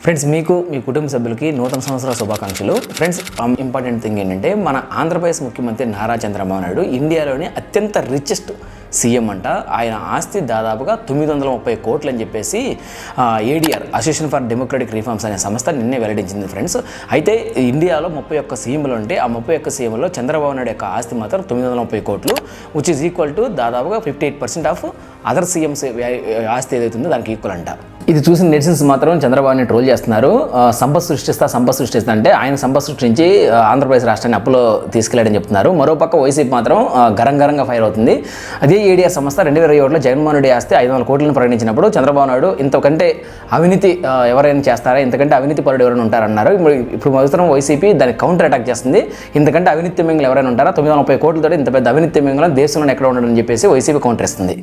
Friends, మీకు మీ కుటుంబ సభ్యులకి నూతన సంవత్సరాల శుభాకాంక్షలు. ఫ్రెండ్స్, ఇంపార్టెంట్ థింగ్ ఏంటంటే మన ఆంధ్రప్రదేశ్ ముఖ్యమంత్రి నారా చంద్రబాబు నాయుడు ఇండియాలోని అత్యంత రిచెస్ట్ సీఎం అంట. ఆయన ఆస్తి దాదాపుగా 930 కోట్లు అని చెప్పేసి ADR association for democratic reforms అనే సంస్థ నిన్నే వెల్లడించింది. ఫ్రెండ్స్, అయితే ఇండియాలో 31 సీఎంలు ఉంటే ఆ 31 సీఎంలో చంద్రబాబు నాయుడు యొక్క ఆస్తి మాత్రం 930 కోట్లు, విచ్ ఈజ్ ఈక్వల్ టు దాదాపుగా 58% ఆఫ్ అదర్ సీఎంస్ ఆస్తి ఏదైతుందో దానికి ఈక్వల్ అంట. ఇది చూసిన నెటిజన్స్ మాత్రం చంద్రబాబుని ట్రోల్ చేస్తున్నారు. సంపద సృష్టిస్తా అంటే ఆయన సంపద సృష్టించి ఆంధ్రప్రదేశ్ రాష్ట్రాన్ని అప్పులో తీసుకెళ్లాడని చెప్తున్నారు. మరోపక్క వైసీపీ మాత్రం గరంగరంగా ఫైర్ అవుతుంది. అదే ఏడీఆర్ సంస్థ 2021లో జగన్మోహన్ రెడ్డి ఆస్తి 500 కోట్లను ప్రకటించినప్పుడు చంద్రబాబు నాయుడు ఇంతకంటే అవినీతి ఎవరైనా చేస్తారా, ఇంతకంటే అవినీతి పరుడు ఎవరైనా ఉంటారన్నారు. ఇప్పుడు మొదటి వైసీపీ దానికి కౌంటర్ అటాక్ చేస్తుంది. ఇంతకంటే అవినీతి మింగులు ఎవరైనా ఉంటారా, 930 కోట్లతో ఇంత పెద్ద అవినీతి మింగులను దేశంలో ఎక్కడ ఉండడం అని చెప్పేసి వైసీపీ కౌంటర్ ఇస్తుంది.